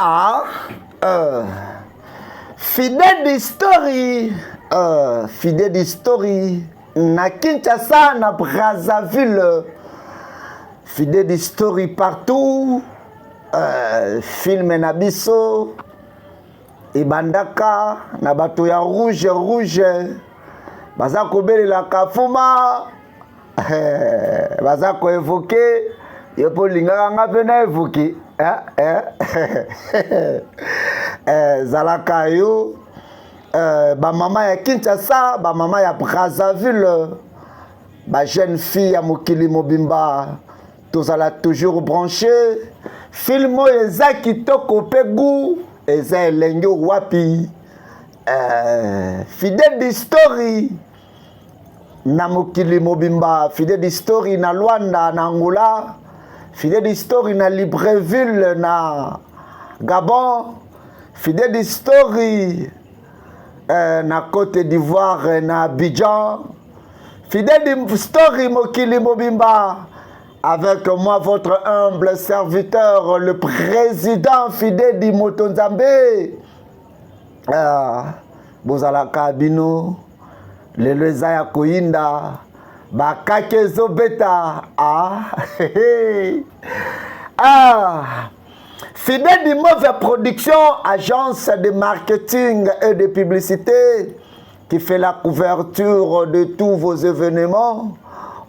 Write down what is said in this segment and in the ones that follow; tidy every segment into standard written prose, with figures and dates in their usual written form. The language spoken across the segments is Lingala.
Ah, fidèle d'historie, fidèle d'historie, na Kinshasa, na Brazzaville, fidèle d'historie partout, film na biso, Ibandaka, na bato ya rouge, baza kobeli la kafuma, baza ko évoquer, yopo lingaka nga pe na évoquer. Zalaka yo ba mama ya Kinshasa, ba mama ya Brazzaville, ba jeune fille ya mokili mobimba, tozala toujours branché. Film eza kitoko pe goût, eza elenge wapi, fidèle d'history na mokili mobimba, fidèle d'history na Luanda, na Angola, fidèle d'history na Libreville, na Gabon, fidèle d'history na Côte d'Ivoire, na Abidjan, fidèle d'history mokili mobimba, avec moi votre humble serviteur, le président fidèle di Motonzambe, bozalaka bino lelo eza ya koyinda bakake ezobeta. Fidèle d'Immove Production, agence de marketing et de publicité qui fait la couverture de tous vos événements.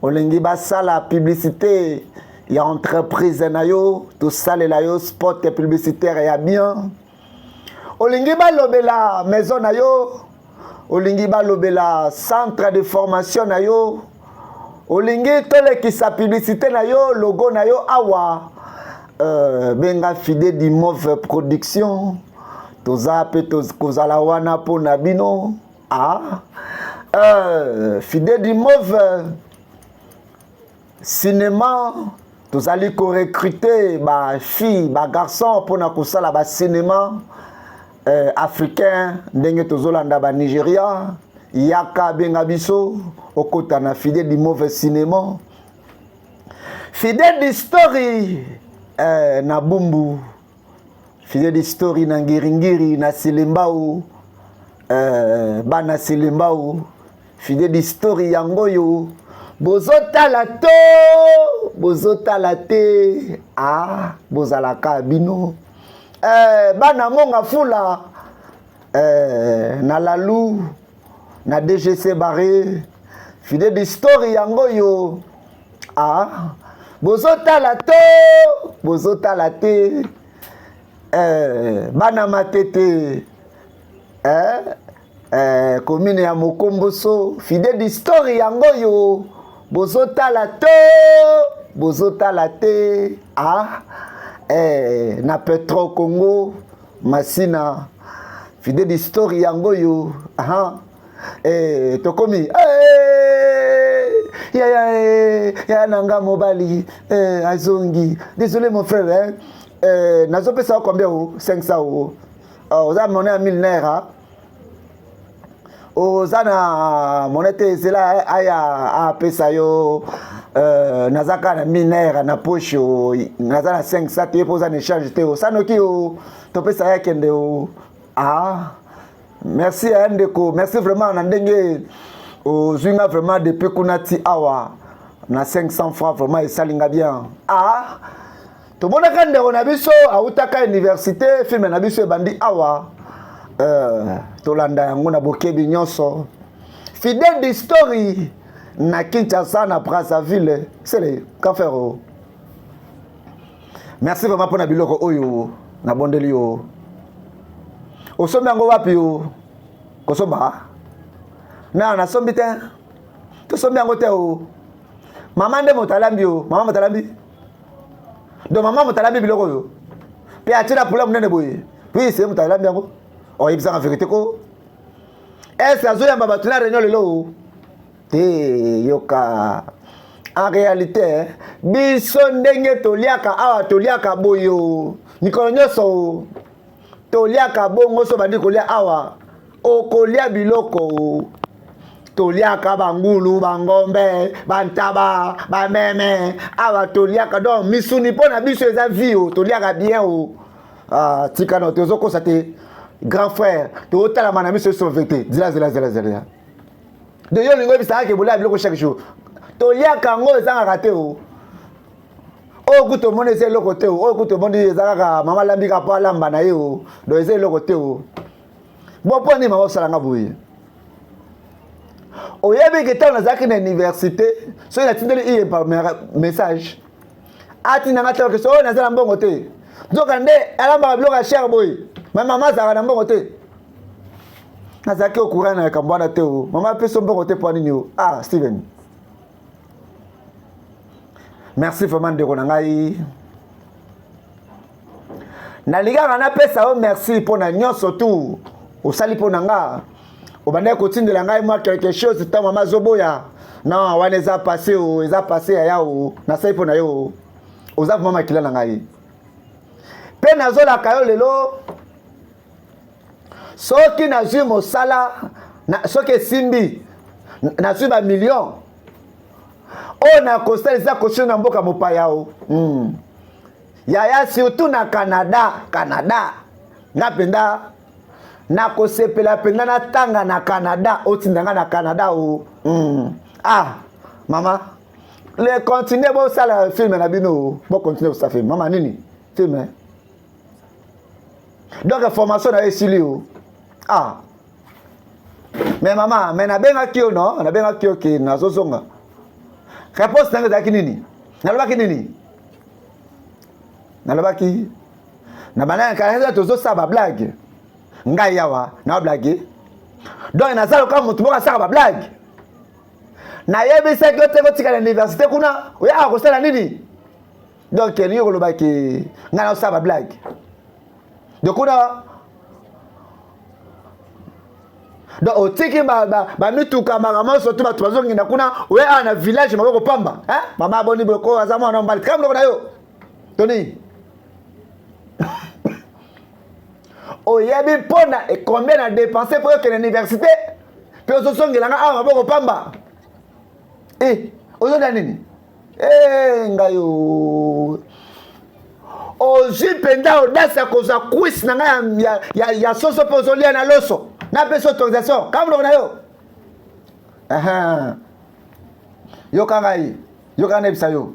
Olingi basala publicité, il y a entreprise na yo, tout ça les yo spot publicitaire ya bien. Olingi balobela maison na yo, olingi balobela centre de formation na yo, olingi tole ki sa publicité na yo, logo na yo awa. Benga fidèle d'Immove Production, toza pe kozala wana po na bino. Fidèle d'Immove Cinéma, tozali ko recruter ba fille, ba garçon pour na kosala ba cinéma africain, ndenge tozolanda ba Nigeria, yaka benga biso okota na fidèle d'Immove Cinéma. Fidèle d'history na Bumbu, fidèle d'history na Ngiringiri, na Silembao, bana Silembao, fidèle d'history yangoyo. Bozotala te, bozalaka bino. Bana monga fula, na Lalu, na DGC Barré, fidèle d'history yangoyo. Bozotala te, bana Matete, commune ya Mokomboso, fidèle d'history yangoyo. Bozotala te, na Petro Congo, Masina, fidèle d'history yangoyo. Tokomi, ya nanga mobali, azongi. Désolé mon frère, nazo pesa combien 500 oza monnaie à millénaire. Ozana monete zela aya apesa yo nazaka na minere na poche nazana 500 te poza na échange te sanoki o to pesa ya kende o. Merci à ndeko, merci vraiment na ndenge o zwinga vraiment depuis kunati awa na 500 francs vraiment esalinga bien. To mona kande na biso autaka université film na biso bandi awa. Tolanda yango na bokebi nyonso. Fidèle d'history na Kinshasa, na Brazzaville, c'est le kafero. Merci vraiment pour na biloko oyo na bondeli yo. Osombi yango wapi yo? Kosomba? Na sombi te. To sombi yango te o. Mama nde motalambi yo, mama motalambi. Do mama motalambi biloko yo. Pe atira pula munene boye. Oui, c'est motalambi yango. Il y a une vérité. Est-ce que vous avez battu la réunion yoka. En réalité, bison denge toliaka awa toliaka boyo. Nikolonyo so toliaka bongo so bandi kolia awa. Okolia biloko. Toliaka bangulu, bangombe, bantaba, bameme, awa toliaka donc misuni pona biso eza vie toliaka bien o. Ah, tika no tozo ko sate grand frère, to tala manami se sauveté. Zila. De yo lingo bisaka ke bola biloko chaque jour. To lia kango ezanga raté o. O kuto mone se loko te o. O kuto mone ezaka mama lambika pa lamba na yo. Do eze loko te o. Bon poni mama salanga boye. O yebi ke tana zaki na université, so ina tindeli iye par message. Ati na ngata ke so na zala mbongo te. Zoka nde alamba biloko cher boye. Mama zaka na mbongo te. Nazaki okura na kambwana te o. Mama peso mbongo te poni ni o. Ah, Steven. Merci vraiment de konangai. Na liga na pesa o merci pour na nyonso tout. O sali pour nanga. O bande ko tindela ngai moi quelque chose ta mama zoboya. Non, wana eza passé o, eza passé ya o. Na sai pour na yo. O za mama kila na ngai. Pe na zo la kayo lelo. Soki na zui mosala na soki simbi na zui ba million. O na kosala za koshona na mboka mopaya o. Ya surtout na Canada. Na penda na kosepela penda na tanga na Canada, o tindanga na Canada o. Ah, mama. Le continuer bo sala film na bino, bo continuer ça film. Mama nini? Film. Hein? Donc formation na esili o. Ah. Mais maman, mais na benga kio no, na benga kio ki na zozonga. Réponse nanga za kinini? Nalobaki nini? Nalobaki. Na bana kana tozo saba blague. Ngai yawa na blague. Donc na sala comme mutu boka saba blague. Na yebi se ko te ko tika na université kuna, oya ko sala nini? Donc ni ko lobaki ngana saba blague. Donc kuna donc otiki ba mituka magama surtout batu bazongi na kuna we ana village maboko pamba hein mama boni boko azama na mbali kam loko na yo toni o yebi pona et combien na dépenser pour que l'université puis ozo songela nga awa maboko pamba ozo na nini ngayo ozi penda odasa koza quiz na nga ya soso pozolia na loso na peso autorisation comme na yo yo kangai yo kana bisa yo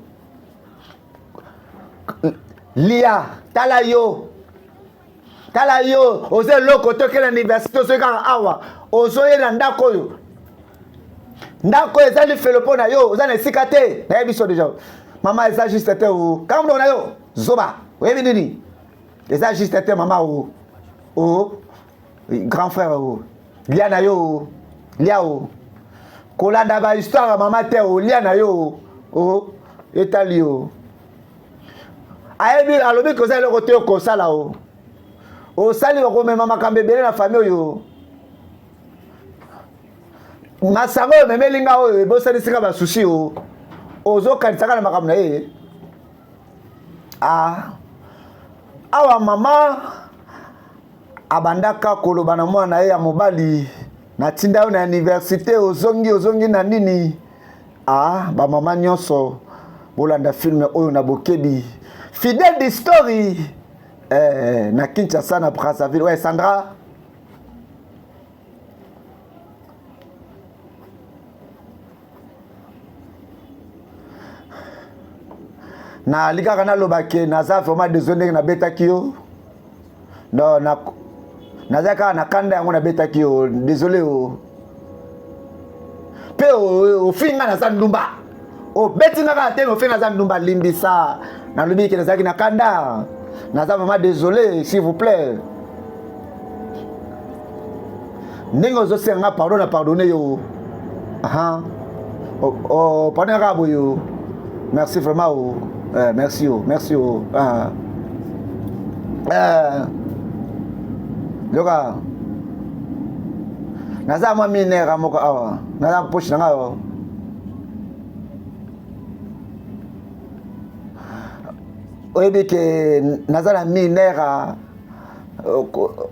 lia tala yo oze loko to ke l'université so ka awa ozo yela ndako yo ndako ezali felopo na yo oza na sikate na biso déjà mama eza juste te o comme na yo zoba webi nini eza juste te mama o grand frère o lia na yo lia o kolanda ba histoire mama te o lia na yo o etali o ayebi alobi ko za loko te ko sala o sali ko mema makambe bele na famille yo masango memelinga o bo sali sika ba sushi o ozo kanisaka na makambo na ye awa mama abandaka koloba na mwana ye ya mobali na tinda yo na université ozongi na nini ba mama nyonso bolanda film oyo na bokebi fidèle d'histoire na Kinshasa na Brazzaville ouais Sandra na likaka na lobake naza vraiment désolé na betaki yo non nazaka na kanda yango na betaki yo désolé pe ofinga na za ndumba betinga ka te ofinga za ndumba limbisa na lobi ke nazaki na kanda naza vraiment désolé s'il vous plaît ndingo zo senga pardon na pardonner yo pardon ka boyo merci vraiment merci Loka naza mwa minera moko awa naza poche nanga yo oyebi ke naza na minera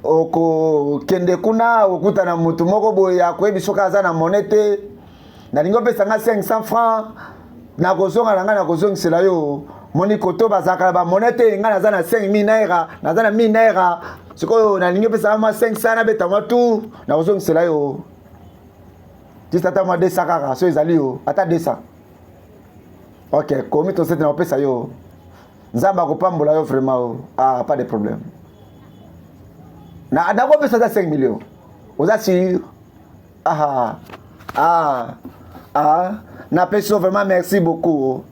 oko kende kuna okuta na mutu moko boye akoyebi soki aza na monete nalingi opesa nga 500 francs na kozonga na nga na kozongisela yo moni koto bazaka ba monete nga naza na 5000 naira naza na 1000 naira sikoyo na lingi pesa ma 500 na beta ma tout na ozong sela yo tista ta ma 200 kaka so ezali yo ata 200 OK komi to sete na pesa yo nzamba ko pambola yo vraiment ah pas de problème na ko pesa za 5 millions oza sûr na peso vraiment merci beaucoup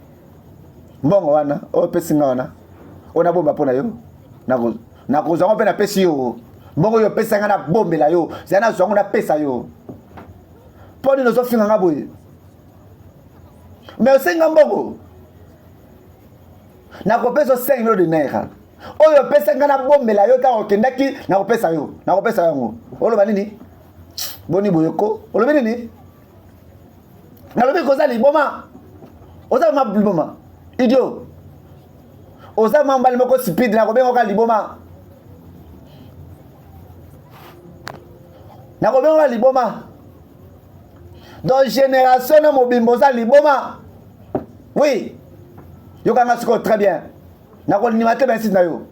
mbongo wana o pesi nga wana ona bomba pona yo na kozango pe na pesi yo mbongo yo pesa nga na bombela yo zana zongo na pesa yo poni no zo finga nga boye mais osenga mbongo na ko peso 5 millions de naira oyo pesa nga na bombela yo ta okendaki na ko pesa yango oloba nini boni boyoko olobi nini na lobi koza liboma oza ma liboma idiot oza mambali moko speed na kobenga ka liboma dans génération na mobimbo za liboma oui yo kanga siko très bien na ko ni mate 26 na yo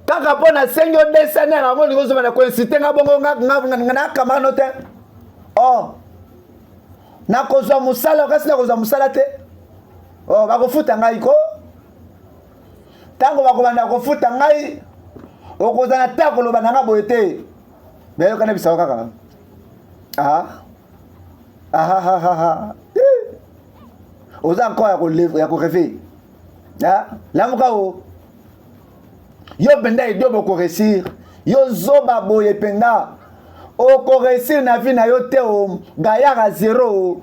kaka pona sengo desana na ngoni ngozo na coïnciter nga bongo nga kamano te oh na kozwa musala kasi na kozwa musala te oh bakofuta ngai ko tango bakobanda kofuta ngai okozana ta koloba nanga boye te beyo kana bisa kaka oza encore ya ko rêver lamuka o yo benda idio boko réussir yo zoba boye penda o ko réussir na vie na yo te o gayara 0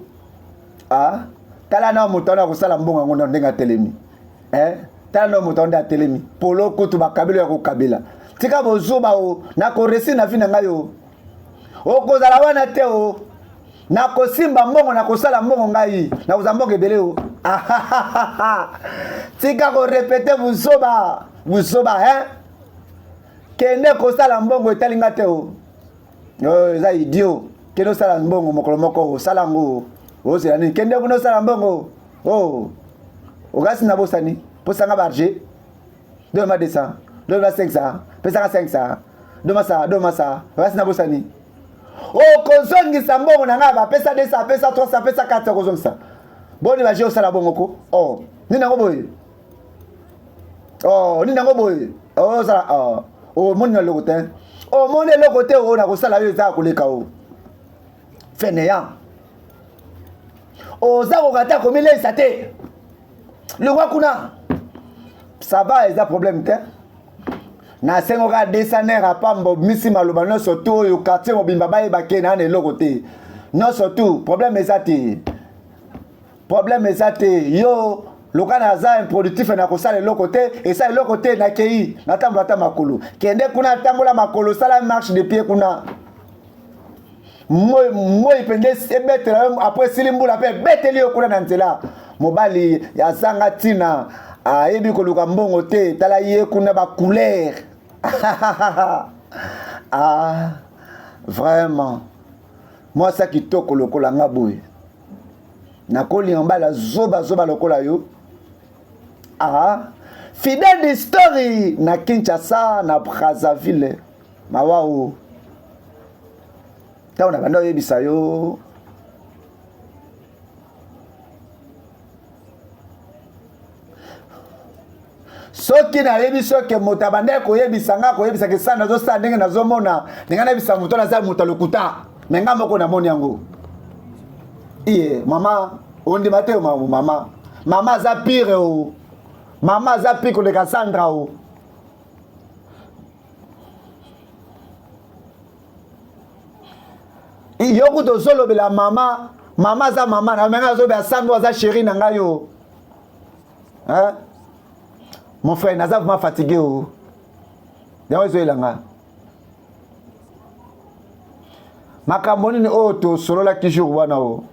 tala na mutana ko sala mbongo ngo ndenga telemi tala na mutana telemi polo kutu bakabilo ya ko kabila tika bo zoba o na ko réussir na vie na ngayo o ko zala wana te o na ko simba mbongo na ko sala mbongo ngai na uzamboke ebele o tika ko répéter busoba kende ko sala mbongo etalinga te o eza idiot kende sala mbongo mokolo moko sala ngo o sala ni kende kuno sala mbongo ogasi na bosani posanga barge de ma 200 de ma 500 pesa 500 de masa ogasi na bosani kozongisa mbongo na nga ba pesa 200 pesa 300 pesa 400 kozongisa boni ba je sala bongo ko nina ngo boye nina ngo boye sala moni na lokote moni lokote na ko sala yo za ko leka o fainéant oza ko kata ko milesa te lengwa kuna ça va eza problème te na sengo ka desanera pambo misi maloba no surtout yo quartier mobimba ba ebake na ne lokote non surtout problème ezate yo lokana za improductif na ko sala lokote et ça lokote na kei na tambata makolo kende kuna tambola makolo sala marche de pied kuna moi pende ebete après silimbula pe beteli yo kuna na nzela mobali ya zanga tina ayebi ko luka mbongo te tala ye kuna ba couleur vraiment moi ça kitoko lokola ngaboy na koli mbala zoba lokola yo fidèle d'histoire na Kinshasa na Brazzaville mawao ta ona bando yebisa yo soki na yebi soki motabande ko yebisa nga ko yebisa ke sana zo sa ndenge nazomona ndenge na yebisa moto na za moto lokuta menga moko na moni yango mama ondi mateo mama za pire o mama za piko de Cassandra o yoko to solo bela mama za mama na menga zo be Sandra za chérie na ngayo mon frère naza vraiment fatigué o dawe zo elanga makambo nini o to solo la kijur wana o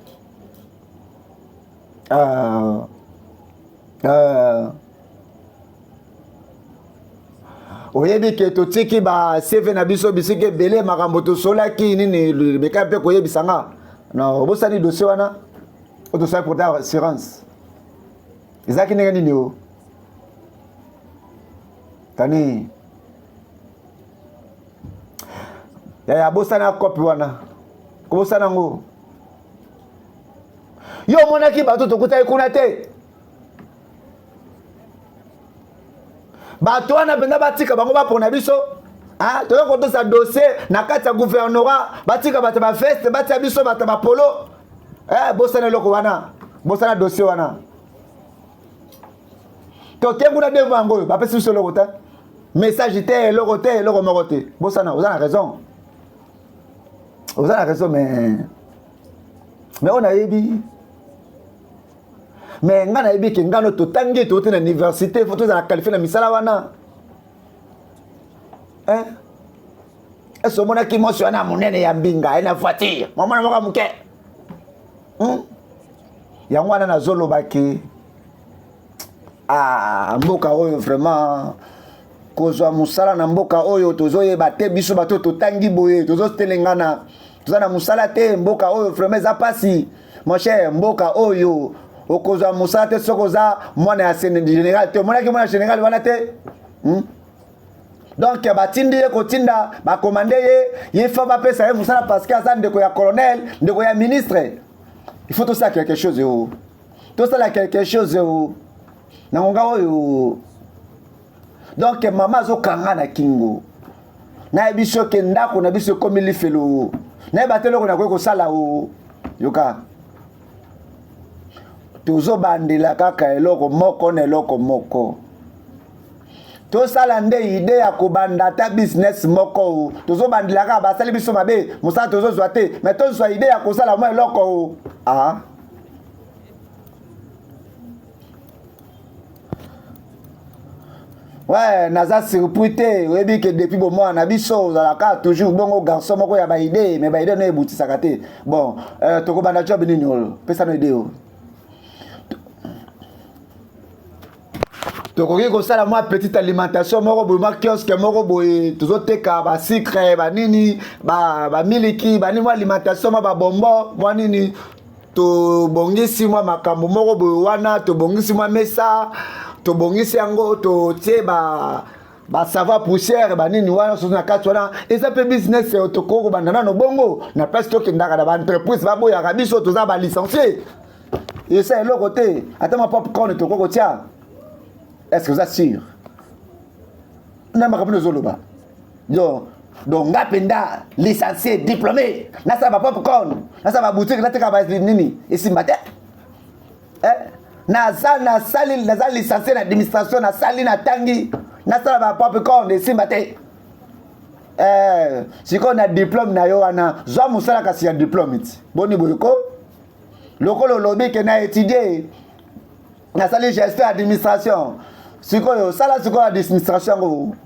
oyebi ke totiki ba CV na biso bisike bele makambo to sola ki nini beka pe koyebisanga na obosani dossier wana autosala pour ta assurance ezaki ndenge nini o tani ya bosana kopi wana kobosana ngo yo monaki bato tokutaki kuna te bato wana mpenza batika bango bapona biso toza kotosa dossier na kati ya gouvernorat batika bato bafeste batia biso bato bapolo bosana eloko wana bosana dossier wana tokenguna devo yango oyo bapesi biso eloko te message te eloko moko te bosana oza na raison mais oyo nayebi mais nga nayebi ke ngano totangi tote na université fo tozala qualifié na misala wana est-ce omonaki mwasi wana monene ya mbinga ena voiture momona moko moke yango wana nazolobaki mboka oyo vraiment kozwa mosala na mboka oyo tozoyeba te biso bato totangi boye tozotelengana toza na mosala te mboka oyo vraiment eza pasi mon cher mboka oyo okozwa mosala te soki oza mwana ya général te omonaki mwana ya général wana te donc batindi ye kotinda bakomande ye fa bapesa ye mosala parce que aza ndeko ya colonel ndeko ya ministre il faut tosala quelque chose yo tosala quelque chose yo na ngonga oyo donc mama azokanga na kingo nayebi soki ndako na biso ekomi lifelo nayeba te eloko nakoki kosala o yoka tozobandela kaka eloko moko na eloko moko tosala nde ide ya kobanda ta business moko tozobandela kaka basali biso mabe mosala tozozwa te mais tozwa ide ya kosala mwa eloko ouais naza surpris te oyebi ke depuis bomwana na biso ozalaka toujours bongo garçon moko ya baide mais baide no ebutisaka te bon tokobanda job nini oyo pesa no ide o tokoki kosala mwa petite alimentation moko boye mwa kiosque moko boye tozoteka basucre banini bamiliki banini mwa alimentation mwa babombo mwa nini tobongisi mwa makambo moko boye wana tobongisi mwa mesa tobongisi yango totie basava poussière banini wana soki na kati wana eza mpe business tokoki kobanda nano bongo na place tokendaka na baentreprise baboyaka biso toza balicencié esa eloko te ata ma popcorn tokoki kotia est-ce que oza sûr na makambo ezoloba donc nga mpenza licencié diplômé nasala bapopcorn nasala baboutique nateka banini esimba te naza licencié na administration nasali natangi nasala bapopcorn esimba te sikoyo na diplôme na yo wana zwa mosala kasi ya diplôme ti boni boyoko lokolo olobi ke na étudie nasali gestion administration sikoyo sala sikoyo administration yango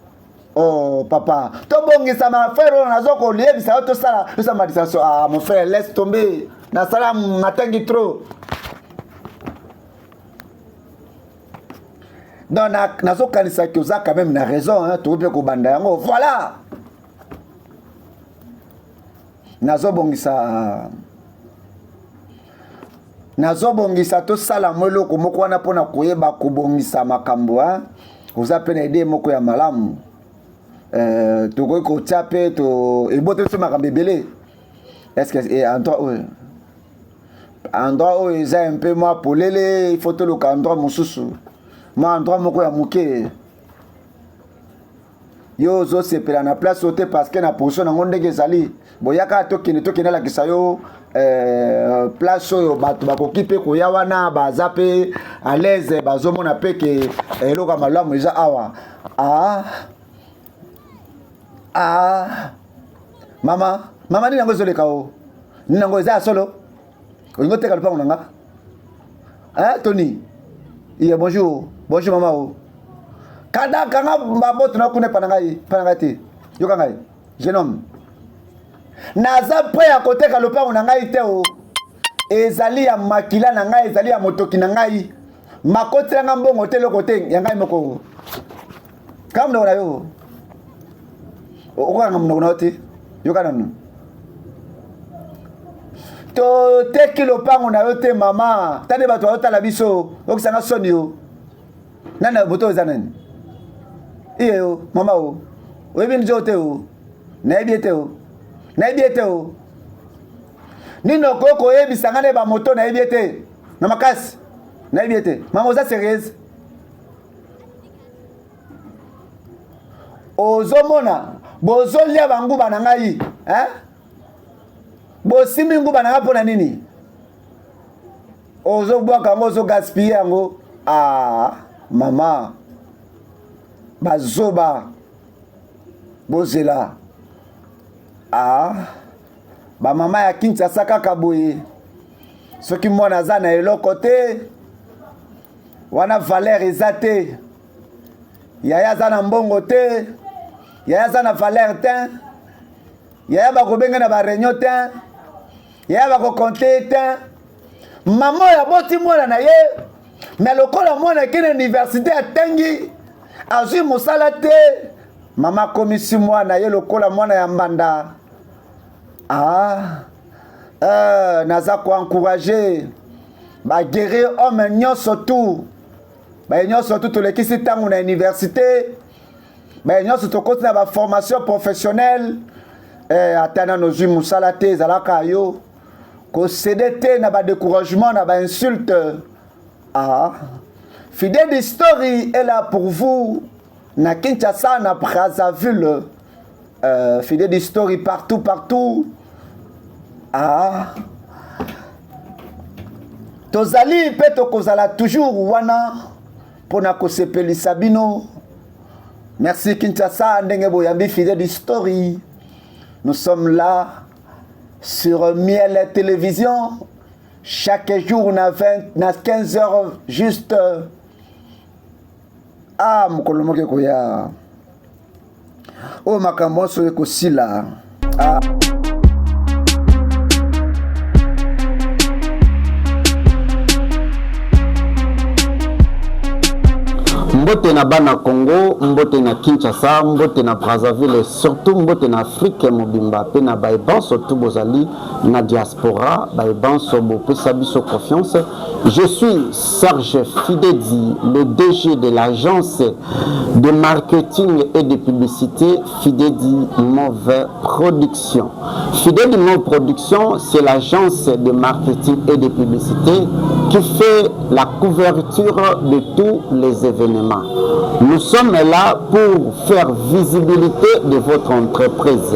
papa tobongisa mafrère oyo nazokoliyebisa yo tosala administration mon frère laisse tomber nasala natangi trop donc nazokanisaki oza quand même na raison tokoki mpe kobanda yango voilà nazobongisa tosala mo eloko moko wana mpona koyeba kobongisa makambo oza mpe na ide moko ya malamu tokoki kotia mpe ebotelisi makambo ebele estce endroit oyo eza mpe mwa polele il faut toluka endroit mosusu mwa endroit moko ya moke yo ozosepela na place oyo te parce que na position nango ndenge ezali boyaka tokende alakisa yo place oyo bato bakoki mpe koya wana baza mpe à l'aise bazomona mpe ke eloko ya malamu eza awa mama nini yango ezoleka o nini yango eza ya solo olingi oteka lupango na nga tony iye bonjour mama o kanga baboto na kuna pana ngai te yoka ngai jeune homme naza prêt ya koteka lupango na ngai te o ezali ya makila na ngai ezali ya motoki na ngai makotela nga mbongo te eloko te ya ngai moko kanga munoko na yo okokanga munoko na yo te yoka nanu to te kilo pango na yote mama tande bato yota la biso okisanga soni yo nana boto zanani iyo mama o oyebi njote o na ebiete o nino koko yebi sangane ba moto na ebiete na makasi na ebiete mama oza sérieuse ozomona bozolia banguba na ngai bosimi nguba na nga pona nini ozobwaka yango ozogaspille yango mama bazoba bozela bamama ya Kinshasa kaka boye soki mwana aza na eloko te wana valeur eza te yaya aza na mbongo te yaya aza na valeur te yaya bakobenga na bareunion te yaya bakokonte te mama oyo aboti mwana na ye me lokola mwana akende université atengi azwi mosala te mama akomisi mwana ye lokola mwana ya mbanda naza koencourage baguerrier homme nyonso tu baye nyonso tu tolekisi ntango na université baye nyonso tokoti na baformation professionnelle ata nano zwi mosala te ezalaka yo kosede te na badécouragement na bainsulte Fidèle Story est là pour vous na Kinshasa na Brazzaville Fidèle Story partout tozali pe tokozala toujours wana pona kosepelisa bino. Merci Kinshasa ndenge boyambi Fidèle Story. Nous sommes là sur Miel Télévision chaque jour na 15 heures juste mokolomoke koya makambo so ekosila mbote na bana Congo, mbote na Kinshasa, mbote na Brazzaville, surtout mbote na Afrique mobimba pe na baiban surtout bozali na diaspora baiban so bo pesa biso confiance. Je suis Serge Fidedi, le DG de l'agence de marketing et de publicité Fidedi Mauve Production. Fidedi Mauve Production, c'est l'agence de marketing et de publicité qui fait la couverture de tous les événements. Nous sommes là pour faire visibilité de votre entreprise.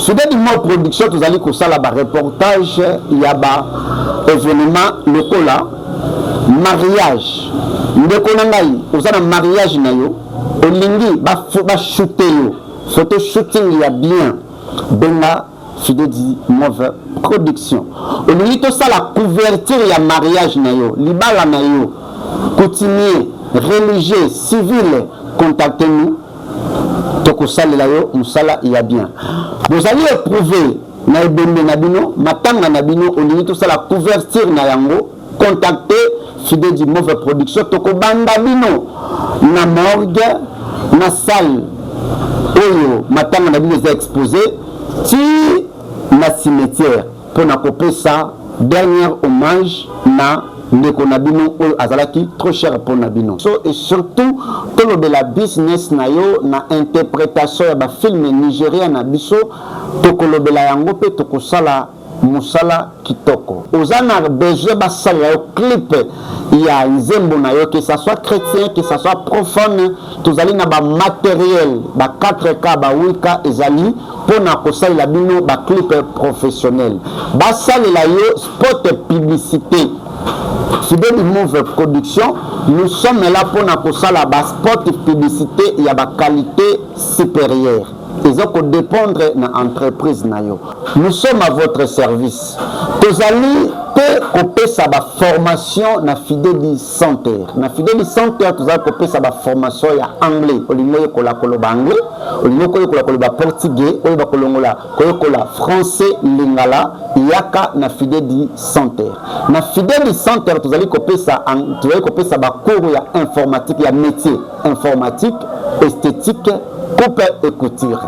Fidedi Mauve Production, vous allez que ça là reportage, il y a événement local là. Mariage ndeko na ngai ozana mariage na yo olingi ba shooter yo photo shooting ya bien benga Fidedi Mauve Production olingi to ça la couverture ya mariage na yo libala na yo coutumier religieux civil contactez-nous toko salela yo musala ya bien vous allez éprouver na ebembe na bino matanga na bino olingi to ça la couverture na yango contactez Fidedi Mauve Production toko banda bino na morgue na salle oyo matanga na bino exposé ti na cimetière pour na kopesa dernier hommage na ndeko na bino oyo azalaki trop cher pour na bino et surtout tolo de la business na yo na interprétation ya ba film nigérien na biso toko lobela yango pe toko sala musala kitoko ozana besoin basala yo clip ya nzembo na yo que ça soit chrétien que ça soit profane tozali na ba matériel ba 4K ba 8K ezali pona kosala bino ba clip professionnel basala la yo spot publicité Fidedi Mauve Production. Nous sommes là pour na ba spot publicité ya ba qualité supérieure. Ils ont dépendre de l'entreprise. Nous sommes à votre service. Vous allez couper sa formation na Fidedi Center. Na Fidedi Center, vous allez couper sa formation en anglais. Au lieu de la anglais, au lieu de la portugais, au lieu de la français, lingala, yaka na Fidedi Center. Na Fidedi Center, vous allez couper sa cours informatique, il y a métier informatique. esthétique, coupe et couture.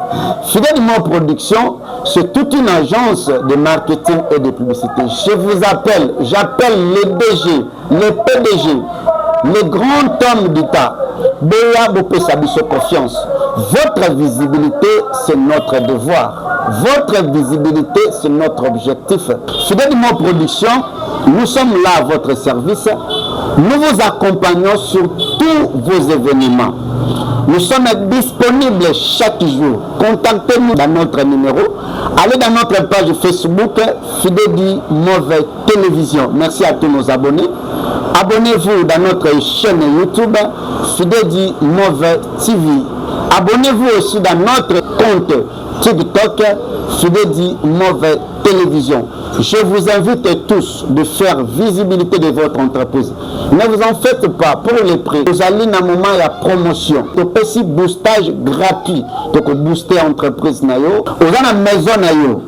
Fidèlement Production, c'est toute une agence de marketing et de publicité. Je vous appelle, j'appelle les DG, les PDG, les grands hommes d'État. Béa Bopé Sabiso Confiance. Votre visibilité, c'est notre devoir. Votre visibilité, c'est notre objectif. Fidèlement Production, nous sommes là à votre service. Nous vous accompagnons sur tous vos événements. Nous sommes disponibles chaque jour. Contactez-nous dans notre numéro. Allez dans notre page Facebook Fidedi Mauve Télévision. Merci à tous nos abonnés. Abonnez-vous dans notre chaîne YouTube Fidedi Mauve TV. Abonnez-vous aussi dans notre compte TikTok Fidedi Mauve Télévision. Je vous invite tous de faire visibilité de votre entreprise. Ne vous en faites pas pour les prix. Vous allez dans un moment il y a promotion. Donc aussi boostage gratuit. Donc booster entreprise nayo. Vous avez une maison nayo.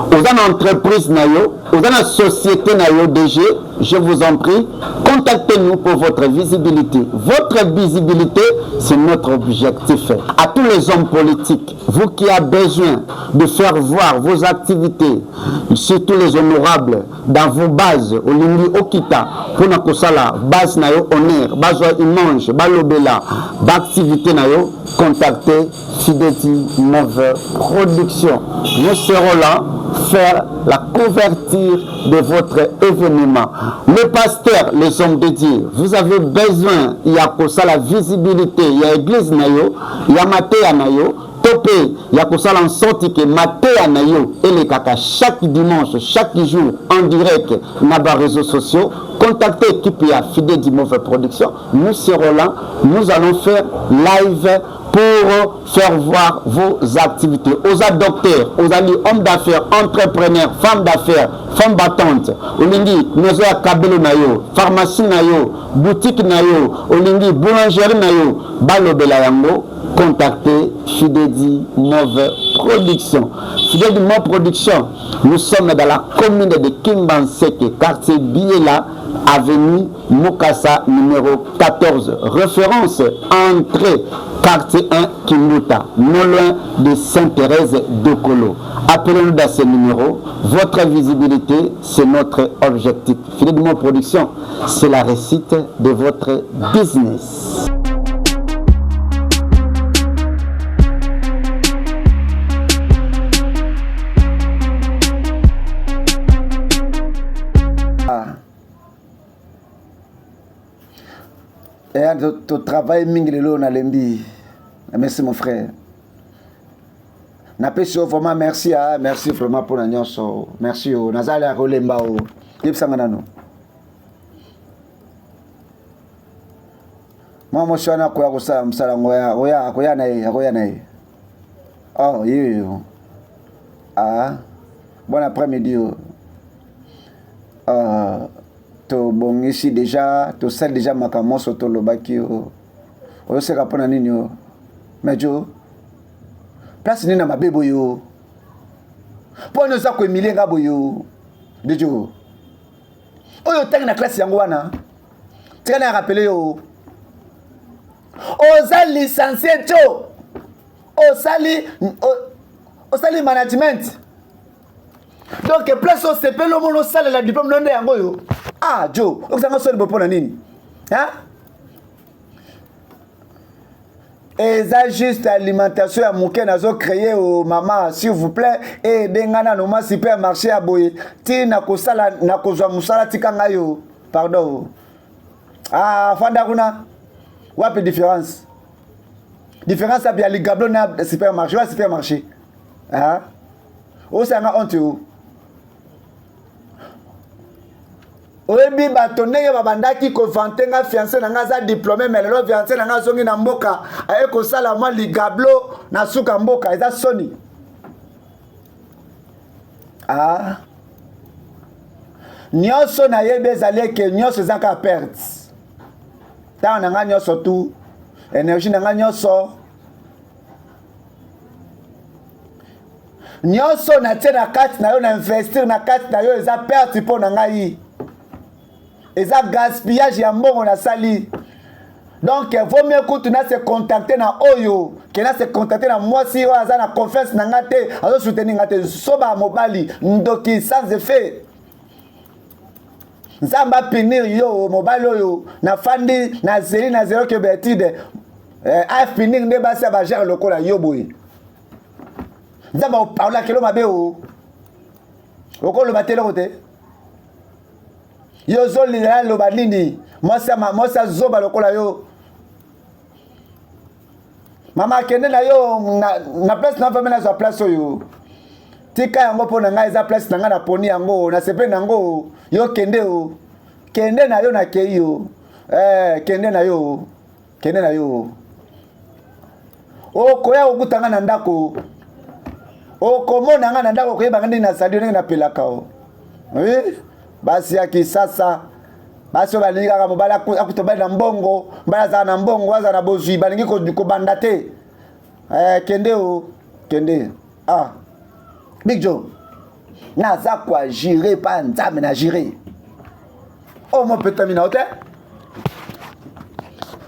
Vous avez une entreprise nayo. Vous avez une société nayo DG. Je vous en prie, contactez-nous pour votre visibilité. Votre visibilité, c'est notre objectif. À tous les hommes politiques, vous qui avez besoin de faire voir vos activités, surtout les honorables, dans vos bases, au Lindi Okita, pour nous la base nayo honneur, base image, balobela, activité nayo, contactez Fidedi Mauve Production. Nous serons là faire la couverture de votre événement. Les pasteurs, les hommes de Dieu, vous avez besoin, il y a pour ça la visibilité, il y a l'église nayo, il y a Matéa nayo, topé, il y a pour ça en sorte que Matéa nayo et les caca chaque dimanche, chaque jour en direct dans les réseaux sociaux. Contactez l'équipe à Fidedi Mauve Production. Nous serons là, nous allons faire live pour faire voir vos activités. Aux docteurs, aux alliés, hommes d'affaires, entrepreneurs, femmes d'affaires, femmes battantes, Olingi, nous avons Kabelo Nayo, pharmacie Nayo, boutique Nayo, Olingi, boulangerie Nayo, Balobela Yango, contactez Fidedi Mauve Production. Fidedi Mauve Production, nous sommes dans la commune de Kimbanseke, quartier Biela, avenue Mokassa numéro 14. Référence entrée quartier 1 Kimbuta, non loin de Sainte-Thérèse de Colo. Appelez-nous dans ce numéro. Votre visibilité, c'est notre objectif. Fidedi Mauve Production, c'est la réussite de votre business. Tu travailles minglelo na lembi. Merci mon frère. Napesi vraiment merci merci vraiment pour la nyonso. Merci o nazala rolemba o. Yebsanga no. Mama shana ko yakusa msala ngoya oya na. Oh, yo. Bon après-midi. To bon ici déjà to sel déjà makamo soto lobaki o se kapona nini o mejo place nina mabebo yo po no sa ko emilie ngabo yo dejo oyo tangi na classe yango wana tika na rappeler yo oza licencié to osali management. Donc place au CP le mono sale la diplôme non yango yo. Joe, vous avez un peu de nini. Hein? Et ça juste alimentation à mouké nazo créé au maman s'il vous plaît et dengana no ma supermarché à boye. Ti na ko sala na ko zwa musala tikanga yo. Pardon. Fanda kuna. Wapi différence? Différence à bien les gablons na supermarché. Hein? O ça nga honte yo. Oyebi batonde ya babandaki ko vantenga fiancé na ngaza diplômé mais lelo fiancé na ngaza zongi na mboka aye ko sala mwa ligablo na suka mboka eza soni. Nyonso na yebe ezali ke nyonso ezaka perte. Ta na nga nyonso tu énergie na nga nyonso. Nyonso na tie na kati na yo na investir na kati na yo eza perte po na ngai. Eza gaspillage ya mbongo na sali. Donc il vaut mieux que tu n'as se contacter na oyo que na se contacter na moi si oyo aza na confiance na nga te azo soutenir nga te soba mobali ndoki sans effet nzamba pinir yo mobali oyo na fandi na zeli na zero ke betide af pinir nde basi ba gère lokola yo boye nzamba parla kelo mabe o okolo batelo kote yo zoli la lo banini mosa zoba lokola yo mama kende na yo na place na famille na zo place oyo tika yango pona nga eza place na nga na poni yango na sepe nango yo kende o kende na yo na keyo kende na yo o koya okutanga na ndako o komona nga na ndako koyeba ngandi na sali ndenge na pelaka o oui basi ya kisasa basi balingi kaka mobali akutobali na mbongo mbali azala na mbongo aza na bozwi balingi kobanda te kende o kende Big Joe naza kwa jire pa nzambe na jire o mo petami na ote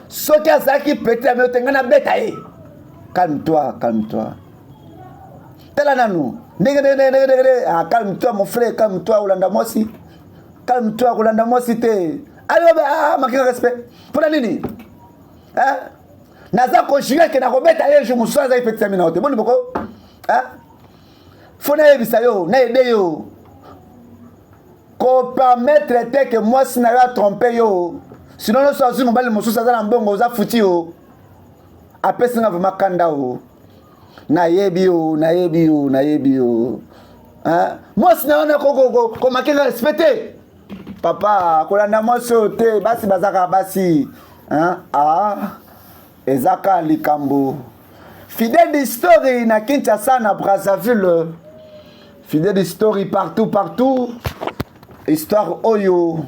soki azalaki petami ote nga na beta ye calme-toi tela nanu ndenge calme-toi mon frère calme-toi olanda mosi calme-toi kolanda mosi te alobe makika respect pona nini naza konjure ke na kobeta ye je muso azali petami na ote boni boko fona yebisa yo na ede yo ko permettre te que moi si na yo tromper yo sinon no so mobali mosusu aza na mbongo oza futi yo apesi nga vraiment kanda o nayebi yo moi si na yo ko makika respecter papa kolanda mwasi oyo te basi bazaka basi ezaka likambo fidèle d'histoire na Kinshasa na Brazzaville fidèle d'histoire partout histoire oyo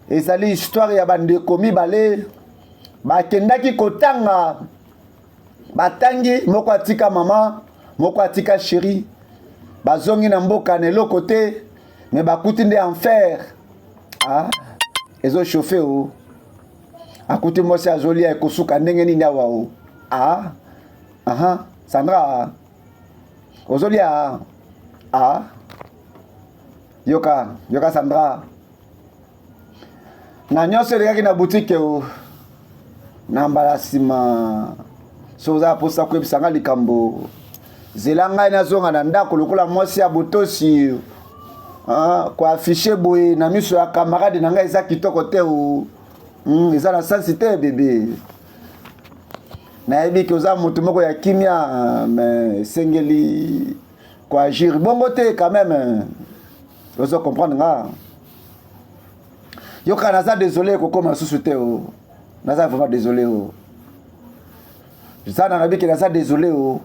ezali histoire ya bandeko mibale bakendaki kotanga batangi moko atika mama moko atika chéri bazongi na mboka na eloko te me bakuti nde enfer ezo chauffe o akuti mosi azolia ekosuka ndenge nini awa o Sandra ozolia yoka Sandra na nyonso elekaki na boutique o na mbala nsima soza posa koyebisanga likambo zela ngai nazonga na ndako lokola mwasi ya botosi koafishe boye na miso ya camarade na ngai eza kitoko te o eza na sansi te bebe nayebi ke oza motu moko ya kimia mais esengeli koagir bongo te quand même ozo comprendre nga yoka naza désolé kokoma susu te o naza vraiment désolé o zana nabi ke naza désolé o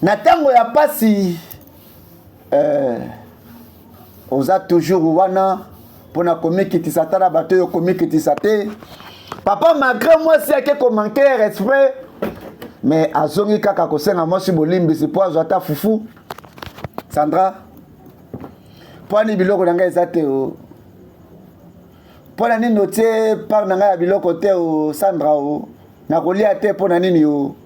na tango ya pasi oza toujours wana pona komikitisa tala bato yo komikitisa te papa malgré moi si ake komanquer respect mais azongi kaka kosenga mwasi bolimbisi po azwa ata fufu Sandra poni biloko na ngai eza te o pona nini otie par na ngai ya biloko te o Sandra o nakolia te pona nini o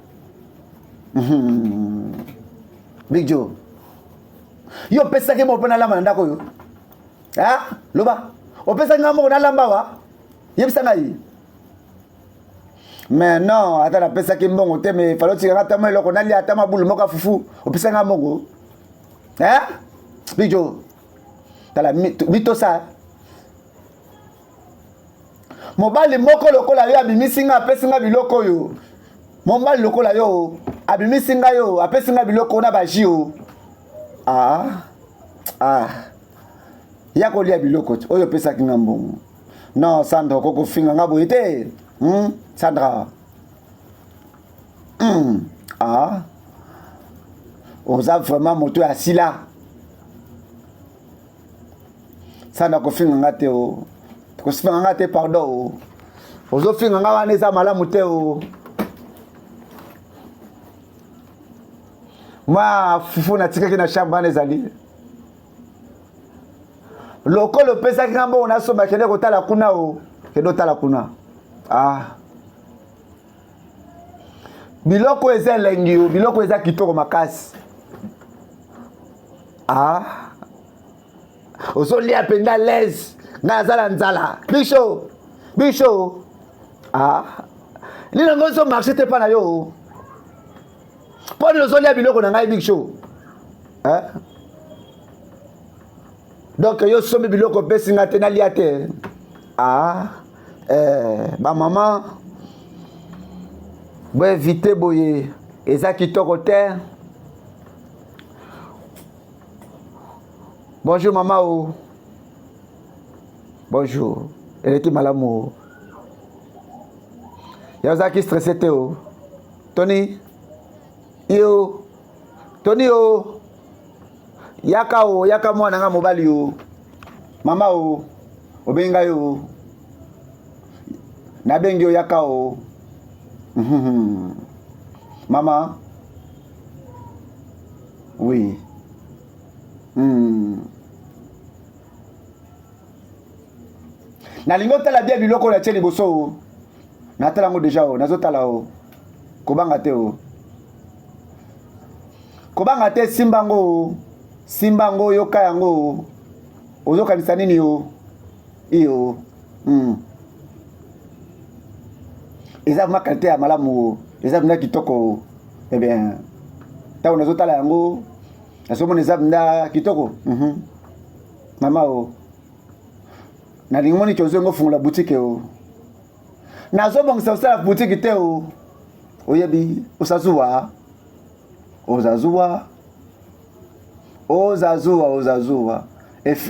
Big Joe yo pesaki mo pona lamba na ndako yo loba opesaki nga moko nalamba wa yebisa ngai mais non ata napesaki mbongo te mais falo tikanga ata mo eloko nalia ata mabulu moko afufu opesaki nga moko Big Joe tala mitosa mobali moko lokola yo abimisi nga apesi nga biloko oyo mobali lokola yo abimisi nga yo apesi nga biloko na baji o ya kolia biloko oyo opesaki nga mbongo non Sandra okokofinga nga boye te Sandra oza vraiment moto ya sila Sandra kofinga nga te o kofinga nga te pardon o ozofinga nga wana eza malamu te o ma fufu natikaki na chambre wana ezali lokolo opesaki nga mbongo nasomba kende kotala kuna o Kedo tala kuna. Ah. Biloko eza lengi, biloko eza kitoko makasi. Ah. Ozolia penda les. Na zala nzala. Bisho. Ah. Lina ngozo marché te pa na yo. Po ni ozolia biloko na ngai Big Show. Hein? Donc yo somi biloko pesi nga te na lia te. Ah. Ba maman. Bo éviter boye. Eza kitoko te. Bonjour maman oh. Bonjour. Elle était malade oh. Yaza qui stressé te oh. Tony. Yo. Tony oh. Yaka oh, yaka mwana nga mobali oh. Mama oh. Obenga yo. Na bengi yo yaka oh. Maman. Oui. Na lingo tala bia biloko la tsheli boso. Na tala ngo déjà o, nazo tala o. Kobanga te o. Kobanga te simbango. Simbango yoka yango. Ozo kanisa nini o? Iyo. Eza makalite ya malamu. Eza bina kitoko. Eh bien. Ta nazo tala yango. Nazo mona eza bina kitoko. Mama o. Na lingomoni chozo ngo fungula boutique o. Nazo bongisa usala boutique te o. Oyebi, osazuwa. Ozazuwa.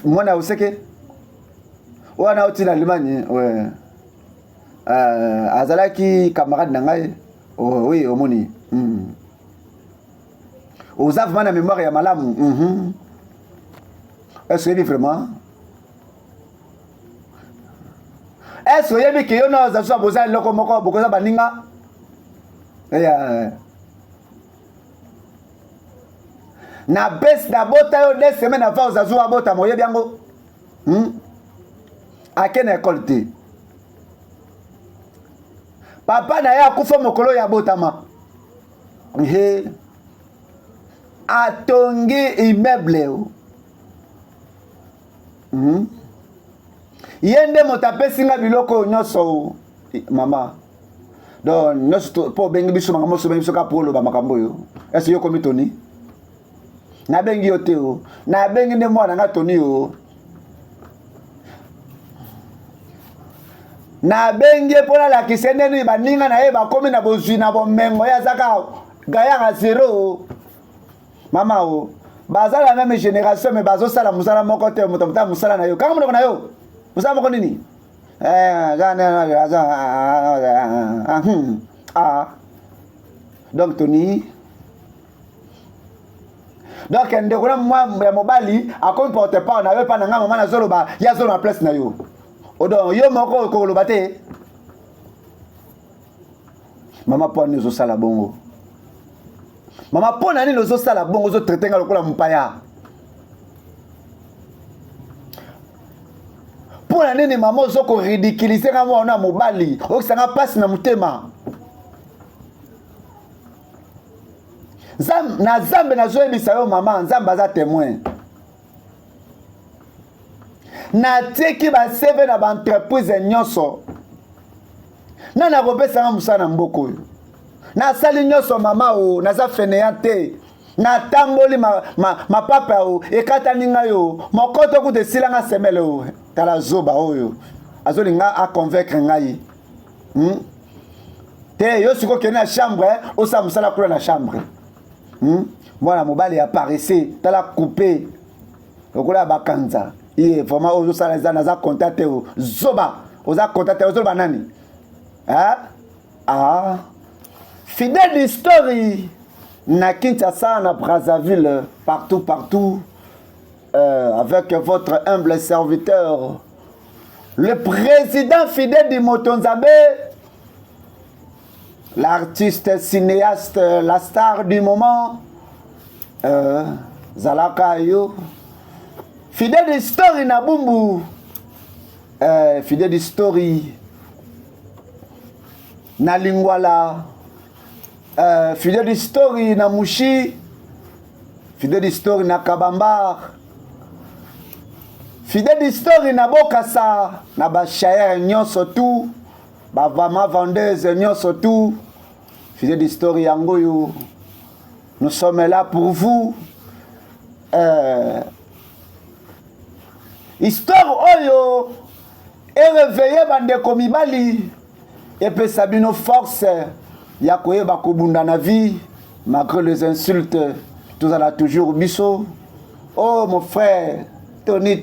Mwana useke. Wana otila limani, ouais. Azalaki camarade na ngai. Oh oui, omoni. Ozav mana mémoire ya malamu. Est-ce que vraiment? Est-ce que que yo na zazuwa boza loko moko bokoza baninga? Na bes na bota yo 2 semaines avant ozazuwa bota moyebi yango. Akena école te. Papa na ya kufa mokolo ya botama. Atongi immeuble o. Yende motapesi nga biloko nyoso mama. Donc nyoso po bengi biso makambo so bengi biso ka polo ba makambo yo. Est-ce yo komi Tony? Na bengi yo te o. Na bengi ne mwana nga Tony o. Na bengi pona la kisende ni baninga na ye ba komi na bozwi na bomengo ya zaka gaya nga zero. Mama o. Baza la même génération mais bazo sala musala moko te moto musala na yo. Kanga moko na yo. Musala moko nini? Donc Tony. Donc ndekona moi ya mobali akomi porte pas na yo pa na nga mama na zolo ba ya zolo na place na yo. Odo yo moko ko loba te. Mama pona ni zo sala bongo. Mama pona ni zo sala bongo zo traiter nga lokola mpaya. Pona nini mama zo ko ridiculiser nga mwana mobali. Okisanga passe na mutema. Na Zambe na zo ebisa yo mama, Nzambe aza témoin. Na teki ba seve na ba entreprise nyonso. Na na kopesa nga musana mboko yo. Na sali nyonso mama o, na za fainéante. Na tamboli ma papa o, ekata ninga yo. Mokoto ku desila nga semele o. Tala zoba oyo. Azoli nga a convaincre ngai. Te yo siko kena chambre, o sa musala kula na chambre. Mwana mobali apparaissait, tala coupé. Okola bakanza. Iye vraiment ozo sala za naza contacté o zoba, oza contacté ozo banani. Fidèle d'histoire na Kinshasa, na Brazzaville, partout avec votre humble serviteur le président fidèle du Motonzabé, l'artiste cinéaste, la star du moment, Zalaka yo. Fidèle d'histoire na Bumbu. Fidèle d'histoire na Lingwala, Fidèle Story na Mushi, Fidèle Story na Kabambar, Fidèle Story na Bokassa, na Bachayer nyonso tout, Bavama vendeuse nyonso tout, Fidèle Story yangoyo. Nous sommes là pour vous. Histoire oyo et réveiller bande komibali et peut sabino force ya koyeba kobunda na vie malgré les insultes tout ça là toujours biso. Oh mon frère Tony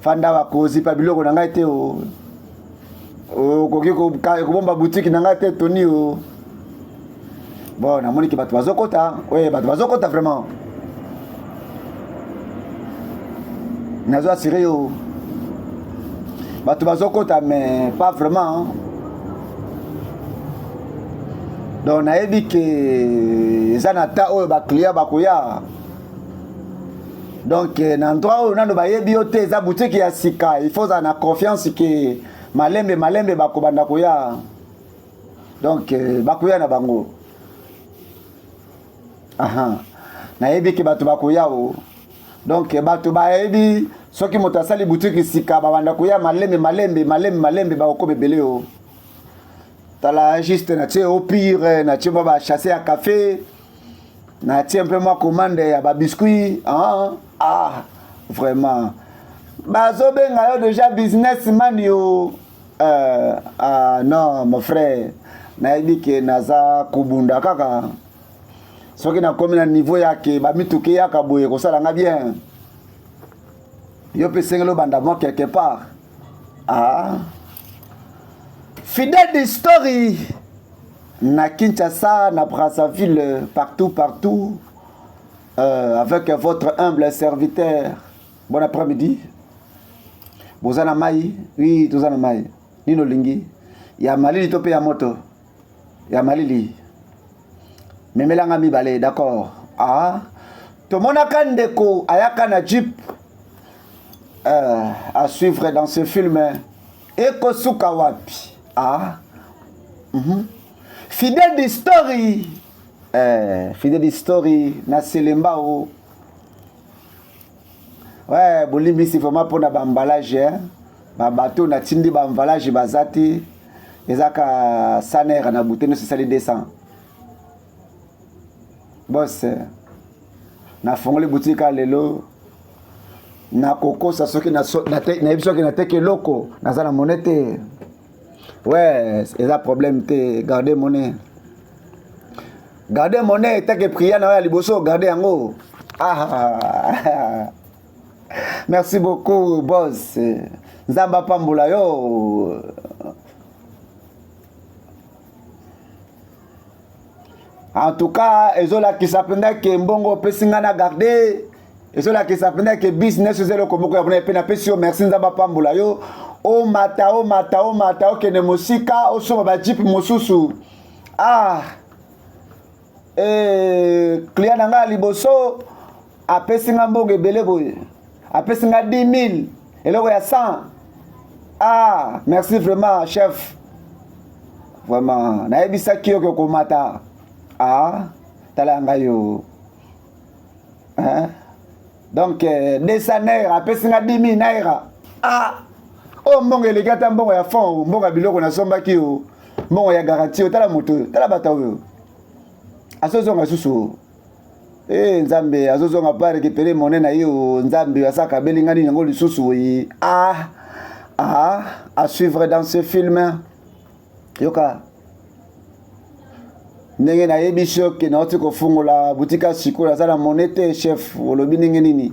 fanda wa kozi pa biloko na ngai te o koki ko bomba boutique na ngai te Tony o. Bon, na moni ki bato bazokota, oui, bato bazokota vraiment. Nazo assuré yo. Bato bazokota mais pas vraiment. Donc na yebi ke zanata oyo ba client bakoya. Donc na endroit oyo nando ba yebi yo te za boutique ya sika, il faut na confiance ke malembe bakobanda koya. Donc bakoya na bango. Aha. Na yebi ke bato bakoya o. Donc bato ba yebi soki moto asali boutique sika babanda koya malembe ba ko bebele o. Tala juste na tie au pire na tie ba chasser à café. Na tie un peu moi commande ya ba biscuit. Vraiment. Bazo benga yo déjà businessman yo. Non mon frère. Na yebi ke naza kubunda kaka. Soki na komi na niveau yake ba mituke yaka boye ko sala nga bien. Yo pe sengelo bandamo quelque part. Fidèle Story na Kinshasa, na Brazzaville, partout avec votre humble serviteur. Bon après-midi. Bozana mai, oui, tozana mai. Nino lingi. Ya malili tope ya moto. Ya malili. Memelanga mibale, d'accord. Tomona kandeko ayaka na jeep à suivre dans ce film. Eko suka wapi. Fidèle Story. Fidèle Story na Selemba o. Ouais, bolimbi c'est vraiment pour na emballage hein. Ba bateau na tindi ba emballage bazati. Ezaka saner na bouteille c'est sali 200. Boss na fongole boutique à lelo na koko sa soki na biso ki na teke loko na za na monete. Ouais, c'est un problème te garder monnaie. Garder monnaie tant que prier na liboso garder yango. Merci beaucoup boss. Nzamba pambula yo. En tout cas, ezola qui s'appelle que mbongo pesinga na garder. Ezola qui s'appelle que business zelo komoko ya bona pe na pesio merci nzamba pambula yo. O mata o kene musika o soma ba jeep mosusu. Client nanga liboso apesinga mbongo ebele boye. Apesinga 10 000 eloko ya 100. Merci vraiment chef. Vraiment na ebisa kiyo ko mata. Talanga yo. Donc des naira apesinga 10 000 naira. Mbongo elegata mbongo ya fond, mbongo biloko na somba ki yo. Mbongo ya garantie tala moto, tala bata yo. Asozonga susu. Nzambe azozonga pa récupérer monnaie na yo, nzambe asaka belinga ni ngo lisusu yi. À suivre dans ce film. Yoka. Ndenge na yebi shock na oti ko fungola boutique sikola sala monete chef olobi ndenge nini.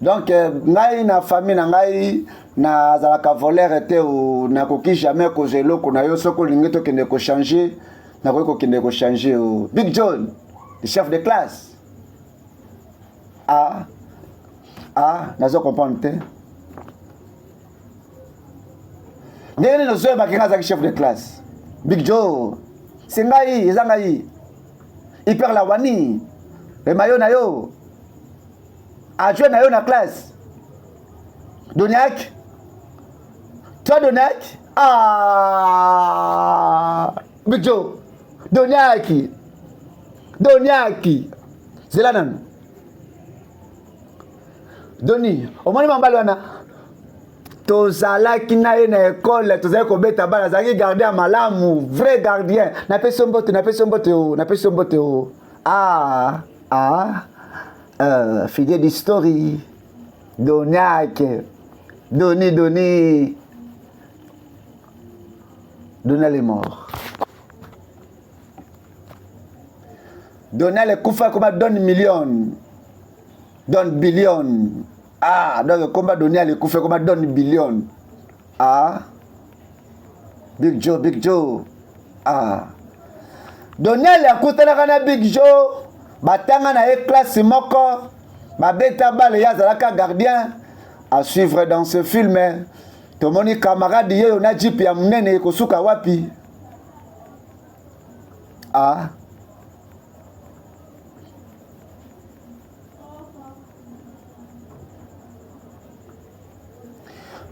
Donc ngai na famille na ngai na zalaka voleur était ou na koki jamais ko zelo ko na yo soko lingeto kende ko changer na ko kende ko changer o Big John le chef de classe. Nazo comprendre te. Ndenge no zo ba kinga za chef de classe. Big Joe. C'est ngai, ezangai. Hyper la wani. le mayo na yo adjoint na yo na classe Doniak toi Doniak Bijo Doniaki zela nanu Doni omoni mambali wana tozalaki na ye na ekole tozalaki kobeta bana azalaki gardien malamu vrai gardien napesi yo mbote o fidèle d'histoire Doniak Doni elle est mort Doni le kufa comme donne million donne billion donc comment Doni le kufa comme donne billion Big Joe Doni le akutana na Big Joe batanga na e classe moko babeta bale ya zalaka gardien à suivre dans ce film tomoni camarade ye na jeep ya munene kosuka wapi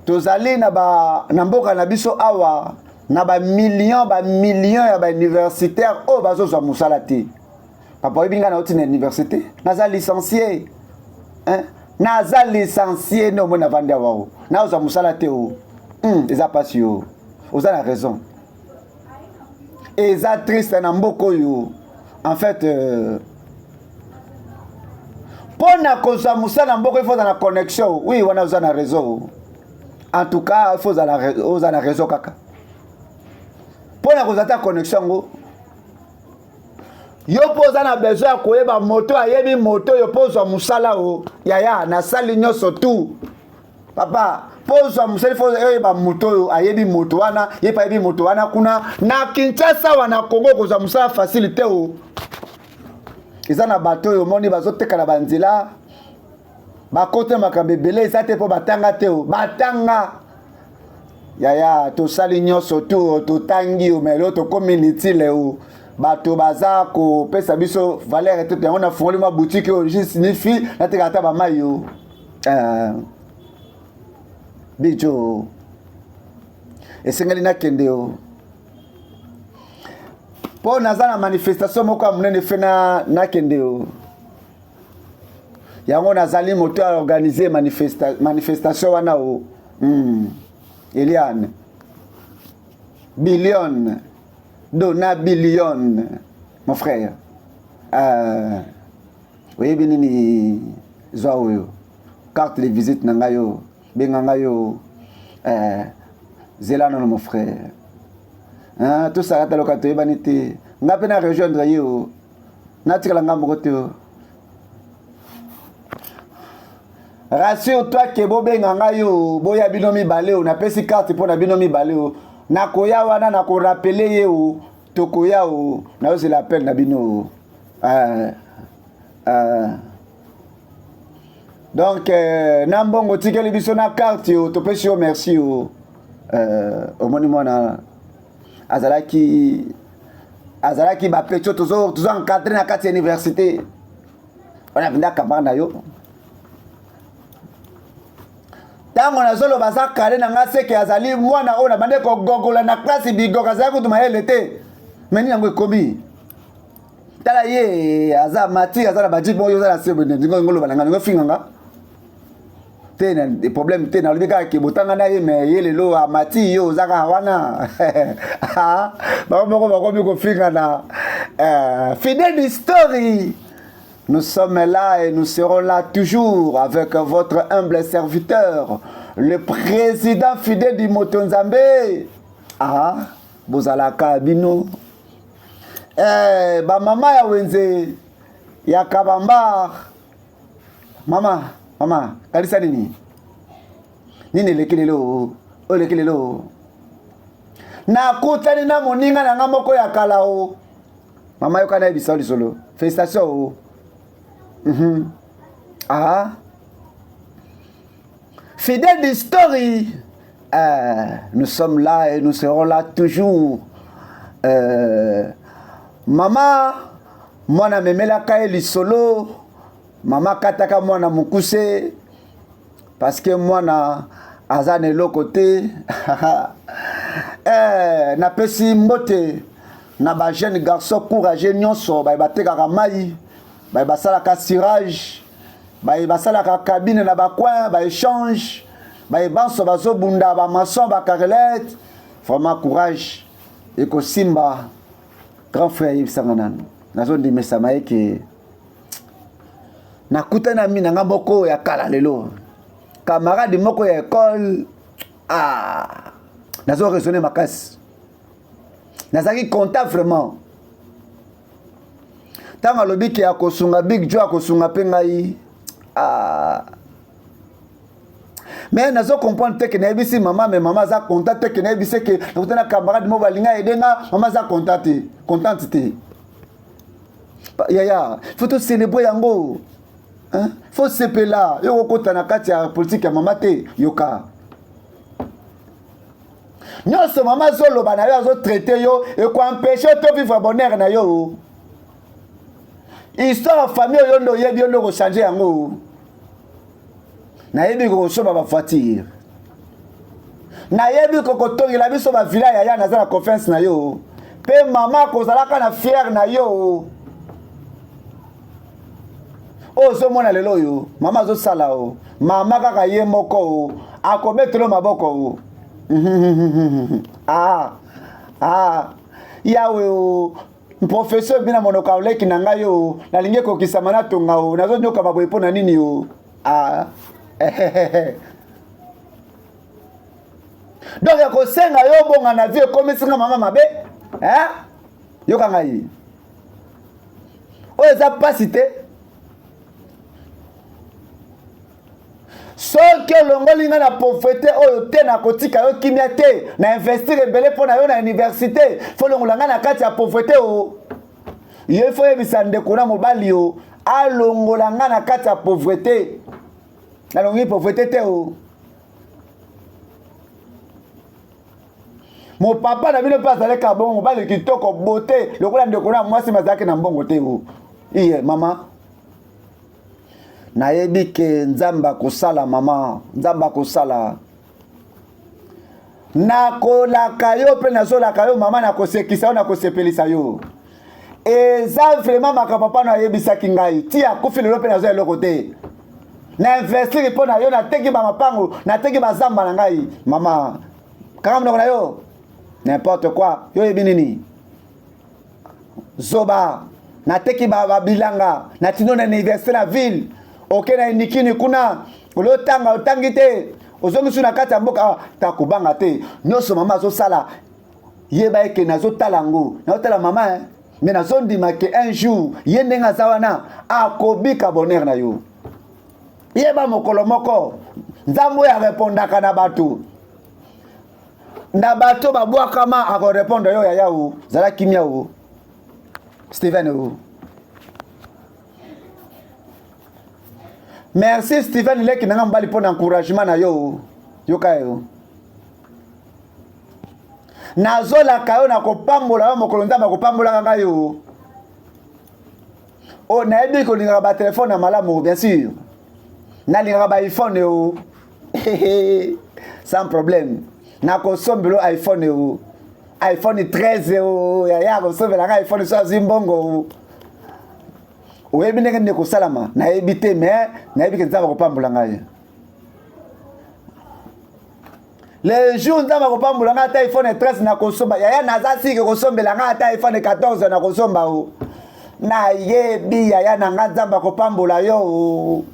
tozali na mboka na biso awa na millions ya universitaires bazozwa musala te papa oyebinga na oti na université naza licencié naza licencié no mona vandi awa nazwa musala te eza pasi yo oza na raison eza triste na mboka oyo en fait pona kozwa musala na mboka il faut na connexion oui wana oza na réseau en tout cas il faut oza na réseau kaka pona kozwa ta connexion ngo yo poza na besoin ya koyeba moto ayebi moto yo pozwa musala yaya nasali nyonso tu papa pozwa musala fo oyeba moto yo ayebi moto wana ye pa yebi moto wana kuna na Kinshasa wana Congo kozwa musala facilité eza na bato yo moni bazoteka na banzela bakote makambo ebele eza te mpo batanga te batanga yaya tosali nyonso tu totangi melo tokomi litile bato baza kopesa biso valeur te yango na fongoli mwa boutique oyo signifie natekaka ata bamai yo bijo esengeli nakende mpo naza na manifestation moko ya monene fe nakende yango nazali moto ya organiser manifestation wana Eliane billion Dona billion mon frère oyebi nini zwa oyo carte de visite na ngai yo benga ngai yo zela nono mon frère tosala taloka toyebani te nga mpe na rejoindre ye natikala nga moko te rassure-toi ke bobenga ngai yo boya bino mibale napesi carte mpo na bino mibale nakoya wana nakorapele ye tokoya naozela appel na bino donc na mbongo tikeli biso na carte topesi yo merci omoni mwana azalaki bapetio tozo encadré na kati ya université wana vinda camarade na yo tango nazoloba aza kale na nga seke azali mwana oyo nabande kogogola na klase bigoka azali kutu mayele te meni yango ekomi tala ye aza mati aza na bajipe oyo oza na sebe ndingo ngoloba na nga ndingo finganga te na problème te nalobi kaka ke botanga na ye me ye lelo amati yo oza kaka wana bango moko bakomi kofingana fidèle d'histoire. Nous sommes là et nous serons là toujours avec votre humble serviteur, le président fidèle du Motonzambe. Bozalaka bino. Ba mama ya wenze ya kabamba. Mama, kalisa nini? Nini lekelelo? O lekelelo. Na kutani na moninga na ngamoko ya kalao. Mama yo kana ebisa lisolo. Félicitations. Fidèle d'histoire, nous sommes là et nous serons là toujours. Maman mwana memelaka ye lisolo mama kataka mwana mukuse parce que mwana aza na eloko te napesi mbote na ba jeune garçon courageux nyonso batekaka mai basalaka cirage basalaka cabine na bacoin baéchange banso bazobunda bamaçon bacarelette vraiment courage ekosimba grand frère yebisanga nanu nazondimesama ye ke nakutana mi nanga moko ya kala lelo camarade moko ya école nazo raisonner makasi nazaki content vraiment tant alobi ke akosunga big jo akosunga pe ngai mais nazo comprendre te ke nayebisi mama mais mama aza content te ke nayebisi ke nakutana camarade mo balinga edenga mama aza contente te yaya faut to célébrer yango hein? Faut sepela yo kokota na kati ya politique ya mama te yoka nyonso mama azoloba na yo azotraite yo ekoempêche to vivre bonheur na yo histoire famille oyo ndo oyebi yo ndo kochange yango nayebi kokosoba bavoiture nayebi kokotongela biso bavila yaya naza na confiance na yo mpe mama akozalaka na fiere na yo ozomona lelo oyo mama azosala o mama kaka ye moko o akobetelo maboko o yawe o professeur bina monoko oleki na ngai o nalingi ekokisama na tonga o nazonyoka maboye mpo na nini o donc ekosenga yo bonga na vie ekomisinga mama mabe yoka ngai oyo eza pasi te soki olongoli nga na pauvreté oyo te nakotika yo kimia te na investir ebele mpo na yo na université fo longola nga na kati ya pauvreté o ye fo yebisa ndeko na mobali o alongola nga na kati ya pauvreté nalongi pauvreté te o mopapa na bino mpe azalaka bongo mobali kitoko bote lokola ndeko na mwasi mazalaki na mbongo te o iye mama nayebi ke nzambe akosala mama nzambe akosala nakolaka yo mpe nazolaka yo mama nakosekisa yo nakosepelisa yo eza vraiment makambo mpa nayebisaki ngai ti akufi lelo mpe nazo eloko te na investir mpo na yo nateki bamapango nateki bazamba na ngai mama kaka monoko na yo n'importe quoi yo yebi nini zoba nateki babilanga natino na université na ville oke na indikini kuna olotanga otangi te ozongisu na kati ya mboka takobanga te nyonso mama azosala yeba eke nazotala yango nazotala mama me nazondima ke un jour ye ndenge aza wana akobika bonheur na yo yeba mokolo moko nzambe oyo arepondaka na bato babwakama akorepondre yo yaya o zala kimia o Steven o merci Steven leki nanga mbali pona encouragement na yo yoka yo nazolaka yo nakopambola yo mokolo nzambe akopambolaka ngai yo o nayebi kolingaka batelefone na malamu bien sûr nalingaka baiphone yo sans problème nakosombelo iphone yo iphone 13 yo yaya akosombelanga iphone so azwi mbongo oyebi ndenge nini kosalama nayebi te mais nayebi ke nzambe akopambola ngai le jour nzambe akopambola ngai ata iphone 13 nakosomba yaya naza siki kosombela ngai ata iphone 14 nakosomba o nayebi yaya na ngai nzambe akopambola yo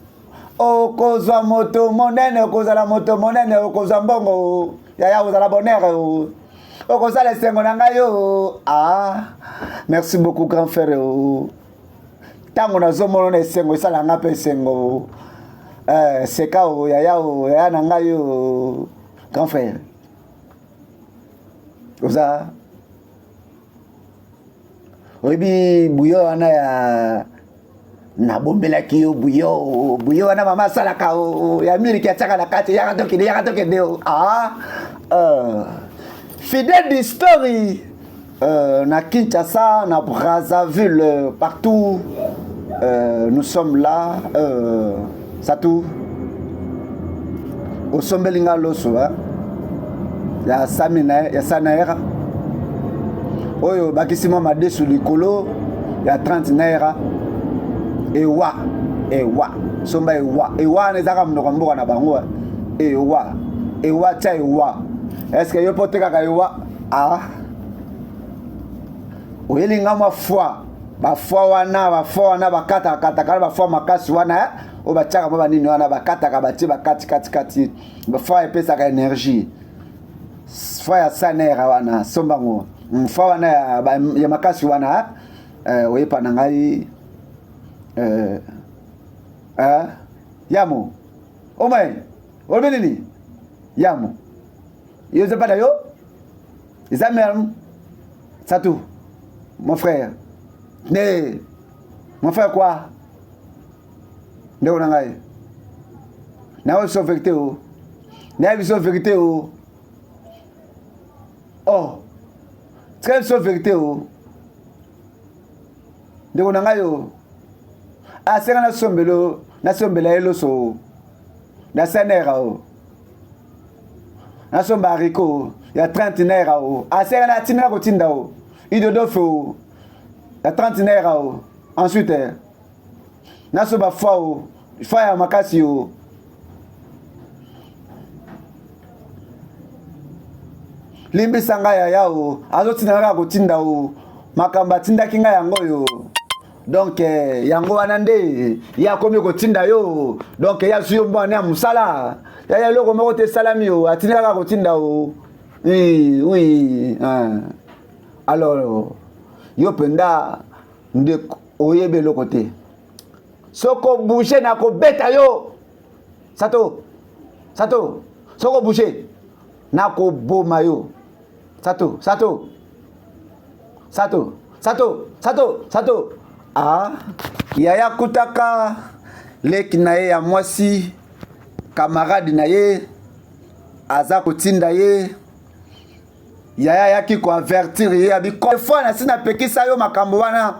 okozwa moto monene okozala moto monene okozwa mbongo yaya ozala bonheur o okozala esengo na ngai yo merci beaucoup grand frère o tango nazomona na esengo esala nga mpe esengo seka o yaya na ngai yo grand frère oza oyebi buyo wana ya nabombelaki yo buyo wana mama asalaka ya miliki atiaka na kati yaka tokende o fidèle d'history na Kinshasa, na Brazzaville, partout, nous sommes là. Satou, au Sombelinga Loso, il y a Samina, il y a Sanaera. Oyo, Bakissimo Made sous le colo, il y a 30 naira. Ewa, Somba Ewa, les Arabes ne rambo na bango. Ewa, tia Ewa. Est-ce que yo pote kaka Ewa? Ah. Oyelinga ma foi. Ba foi wana bakata kala ba foi makasi wana o ba tchaka ba nini wana bakata ka bati bakati ba foi epesa ka énergie. Foi ya sanera wana sombango. Foi wana ya makasi wana oyepa na ngai Yamo. Omai. Olbenini. Yamo. Yo sais pas d'ailleurs. Les amis, ça tout. Mon frère. Né. Mon frère quoi? Né on a na on vérité o. Na vision vérité o. Oh. Très vérité o. Né on a yo. Ah c'est na sombela elo so. Na sanera o. Na somba haricot, il y a 30 naira o. Ah c'est na timina ko tinda o. Idodo fo. Il y a 30 naira o. Ensuite na somba fa o. Fa ya makasi o. Limbi sanga ya o. Azo tinara ko tinda o. Makamba tinda kinga yango yo. Donc yango wanande ya komi ko tinda yo. Donc ya suyo mbwana musala. Ya loko moko te salami o atinaka ko tinda o. Oui. Alors yo penda nde oyebe loko te. Soko boucher na ko beta yo. Sato. Soko boucher na ko boma yo. Sato. Ah, yaya kutaka leki na ye ya mwasi camarade na ye aza kotinda ye yaya yaki ko avertir ye abiko fois na sina pekisa yo makambo wana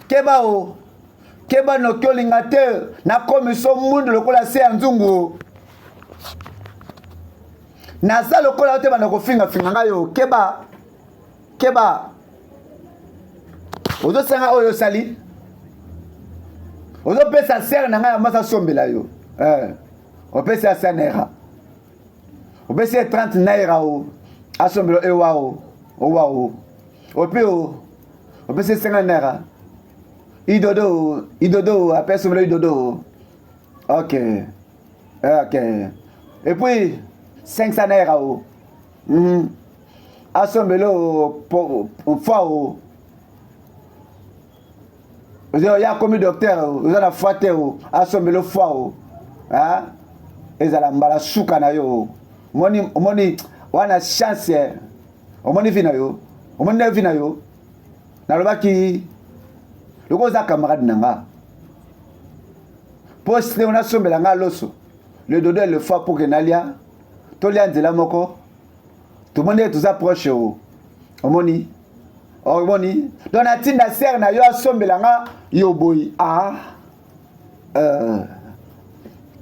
keba no kyolinga te na komiso mundu lokola se ya nzungu naza lokola te bana kofinga ngayo keba ozo sanga oyo sali ozo pesa serre na nga masa sombela yo o pesa sanera o pesa 30 naira o asombelo ewa o pe o pesa 50 naira idodo a pesa sombelo idodo OK et puis 500 naira o asombelo fois o il y a comme docteur, vous avez faté ou assombelo fois ou hein ezala mbala suka na yo moni wana chance omoni vina yo na lobaki loko za camarade nanga poste on a sombela nga loso le dodo le fois pour que nalia to lia nzela moko tout monde est tous approche omoni donc na tinda serre na yo asombelanga yo boy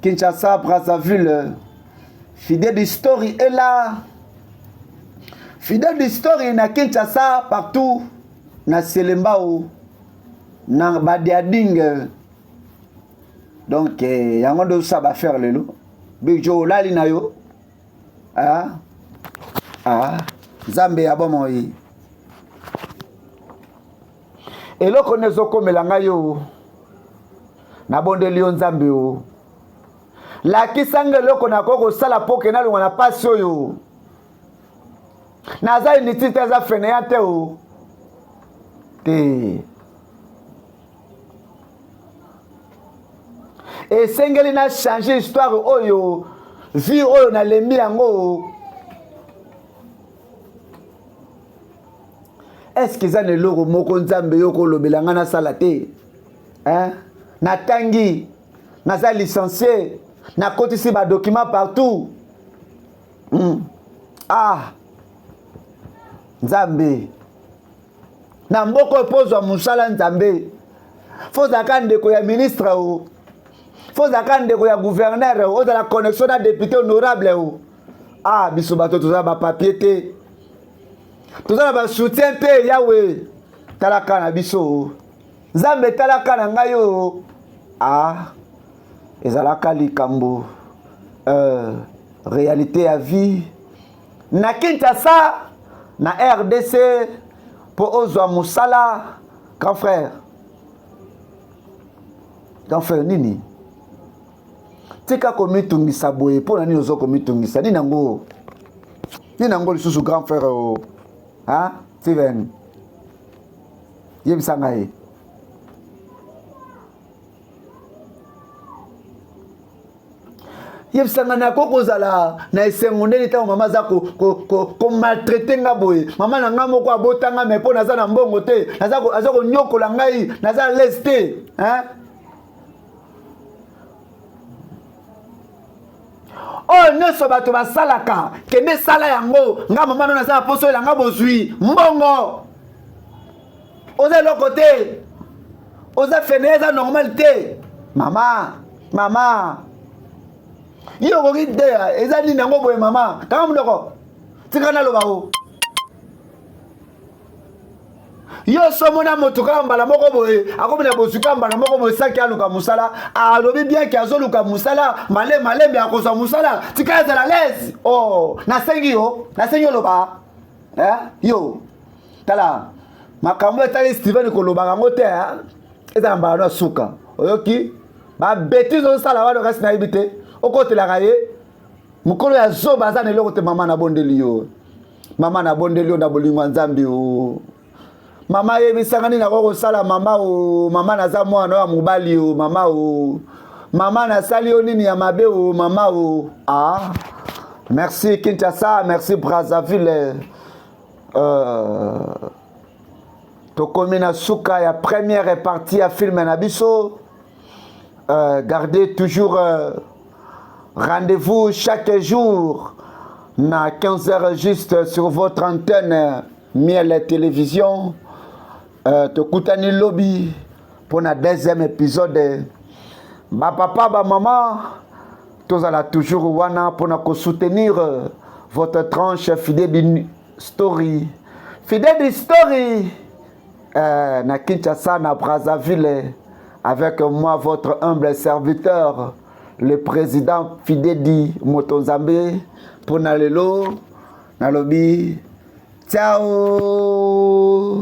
Kinshasa, Brazzaville, fidèle d'histoire est là. Fidèle d'histoire na Kinshasa partout na Selembao na Badiading. Donc yango do ça va faire lelo. Big Joe lali na yo. Zambe abomoyi. Eloko nezokomela nga yo na bondeli yo nzambe yo lakisanga eloko nakoko sala poke nalonga na pasi oyo naza initi te aza fainéant te o te esengeli na changer histoire oyo vie oyo nalembi yango. Est-ce que ça ne loro moko nzambe yo ko lobela nga na sala te na tangi na za licencié na kotisi ba document partout nzambe na mboko epozwa musala nzambe fozaka ndeko ya ministre o fozaka ndeko ya gouverneur o ozala connexion na député honorable o ah biso bato tozala bapapier te tozala basoutien te yawe talaka na biso nzambe talaka na ngai o ah ezalaka likambo réalité ya vie na Kinshasa na RDC po ozwa musala grand frère nini tika komitungisa boye mpo na nini ozo komitungisa nini nango lisusu grand frère o ha Steven yebisa ngai yebisanga na kokozala na esengo ndeni ntango mama aza komaltraite nga boye mama na nga moko abotanga me mpo naza na mbongo te aza konyokola ngai naza lese te oyo nyonso bato basalaka kende sala yango nga mama no naza na poso elanga bozwi mbongo oza eloko te oza fene eza normal te mama yo koki te eza nini yango boye mama tanga munoko tika naloba o yo somona moto kaka mbala moko boye akomina bosuka mbala moko boye saki aluka musala alobi bien ke azoluka musala malembe akozwa musala tika ezala lese o nasengi yo loba yo tala makambo etali Steven kolobaka yango te eza na mbala no asuka oyoki babetise ozosala wana kasi nayebi te okotelaka ye mokolo ya zoba aza na eloko te mama nabondeli yo na bolingo ya nzambe o mama yebisanga nini nakoki kosala mama naza mwana ya mobali o mama nasali yo nini ya mabe o mama o merci Kinshasa merci Brazzaville tokomi na suka ya première partie ya filme na biso gardez toujours rendez-vous chaque jour na 15h juste sur votre antenne Miel Télévision. Tokutani lobby pour la deuxième épisode. Ba papa, ba maman, tozala toujours wana pour na soutenir votre tranche fidèle story. Fidèle story na Kinshasa, na Brazzaville, avec moi votre humble serviteur, le président Fidedi Motonzambe, pour na lelo, na lobby. Ciao.